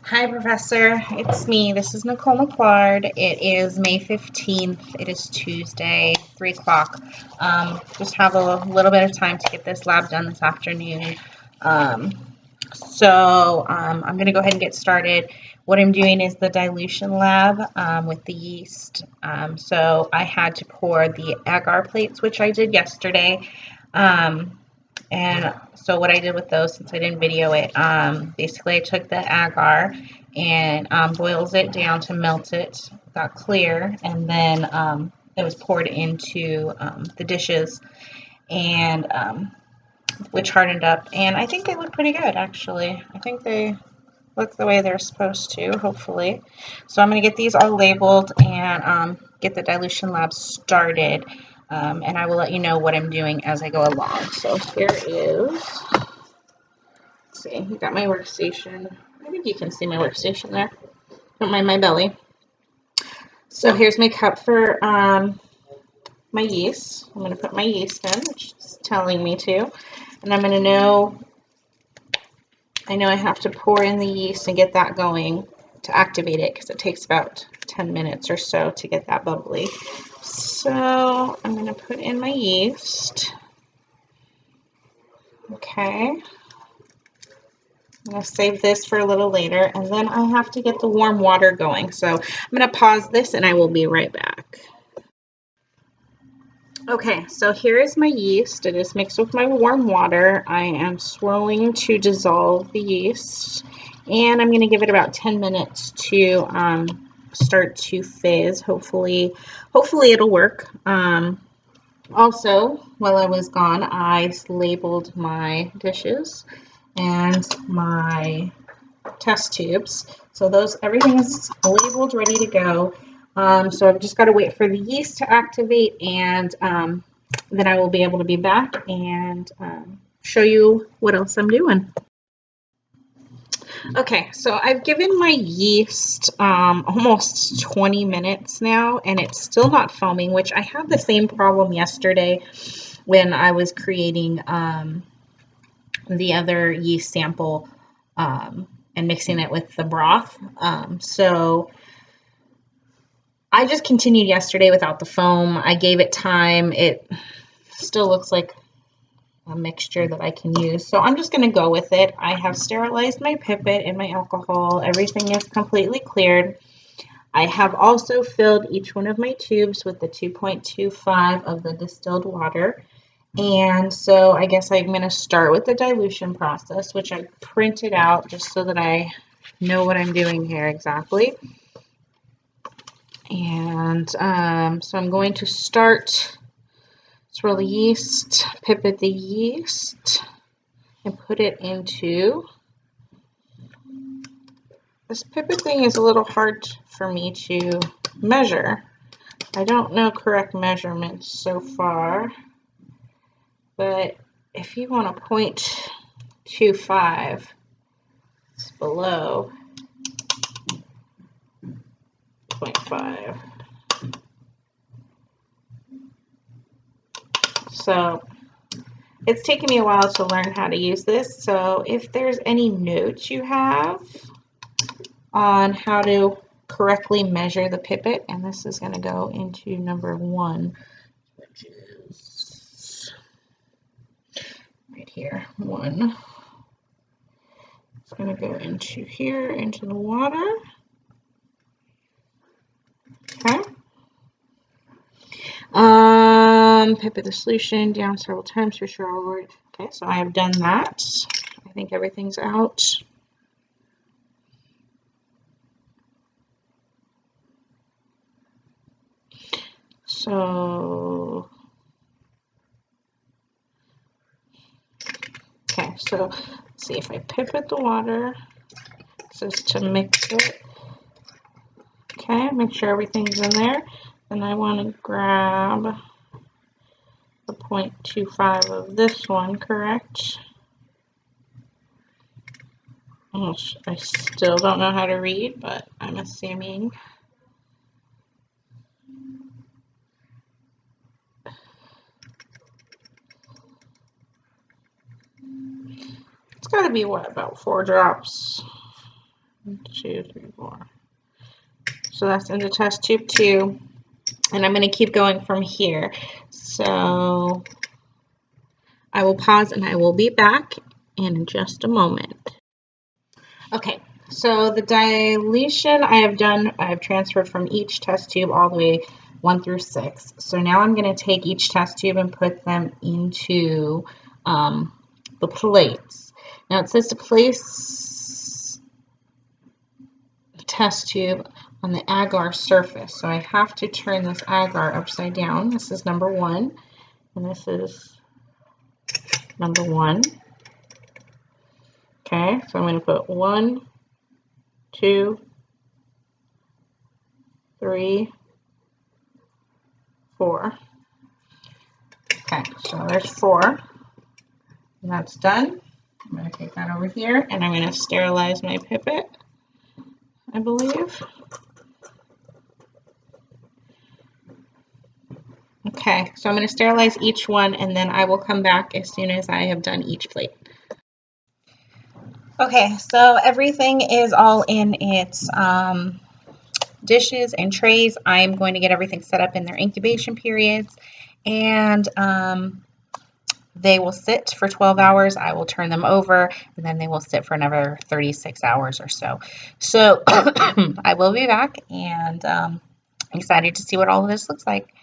Hi, Professor. It's me. This is Nicole McLeod. It is May 15th. It is Tuesday, 3 o'clock. Just have a little bit of time to get this lab done this afternoon. I'm going to go ahead and get started. What I'm doing is the dilution lab with the yeast. So I had to pour the agar plates, which I did yesterday. And so what I did with those, since I didn't video it, basically I took the agar and boils it down to melt it, got clear, and then it was poured into the dishes, and which hardened up. And I think they look pretty good, actually. I think they look the way they're supposed to, hopefully. So I'm going to get these all labeled and get the dilution lab started. And I will let you know what I'm doing as I go along. So here is, let's see, you got my workstation. I think you can see my workstation there. Don't mind my belly. So here's my cup for my yeast. I'm going to put my yeast in, which is telling me to. And I'm going to know I have to pour in the yeast and get that going to activate it, because it takes about 10 minutes or so to get that bubbly. So I'm going to put in my yeast. Okay. I'm going to save this for a little later, and then I have to get the warm water going. So I'm going to pause this and I will be right back. Okay, so here is my yeast. It is mixed with my warm water. I am swirling to dissolve the yeast, and I'm going to give it about 10 minutes to start to fizz. Hopefully it'll work. Also, while I was gone, I labeled my dishes and my test tubes. So everything is labeled, ready to go. So I've just got to wait for the yeast to activate, and then I will be able to be back and show you what else I'm doing. Okay, so I've given my yeast almost 20 minutes now, and it's still not foaming, which I had the same problem yesterday when I was creating the other yeast sample and mixing it with the broth. So I just continued yesterday without the foam. I gave it time. It still looks like a mixture that I can use. So I'm just going to go with it. I have sterilized my pipette and my alcohol. Everything is completely cleared. I have also filled each one of my tubes with the 2.25 of the distilled water. And so I guess I'm going to start with the dilution process, which I printed out just so that I know what I'm doing here exactly. And so I'm going to swirl the yeast, pipette the yeast, and put it into, this pipette thing is a little hard for me to measure. I don't know correct measurements so far, but if you want a 0.25, it's below 0.5. So it's taken me a while to learn how to use this. So if there's any notes you have on how to correctly measure the pipette, and this is going to go into number 1, which is right here, 1. It's going to go into here, into the water. Okay. Pipette the solution down several times for sure. Okay, so I have done that. I think everything's out. So, okay, so let's see if I pipette the water. This is to mix it. Okay, make sure everything's in there. Then I want to grab the 0.25 of this one, correct? I still don't know how to read, but I'm assuming. It's got to be, what, about 4 drops? 1, 2, 3, 4. So that's into test tube 2. And I'm going to keep going from here. So I will pause and I will be back in just a moment. Okay, so the dilution I have transferred from each test tube all the way 1 through 6. So now I'm going to take each test tube and put them into the plates. Now it says to place the test tube on the agar surface. So I have to turn this agar upside down. This is number 1, and this is number 1. Okay, so I'm going to put 1, 2, 3, 4. Okay, so there's 4. And that's done. I'm going to take that over here and I'm going to sterilize my pipette, I believe. Okay, so I'm going to sterilize each one and then I will come back as soon as I have done each plate. Okay, so everything is all in its dishes and trays. I'm going to get everything set up in their incubation periods, and they will sit for 12 hours. I will turn them over, and then they will sit for another 36 hours or so. So I will be back, and I'm excited to see what all of this looks like.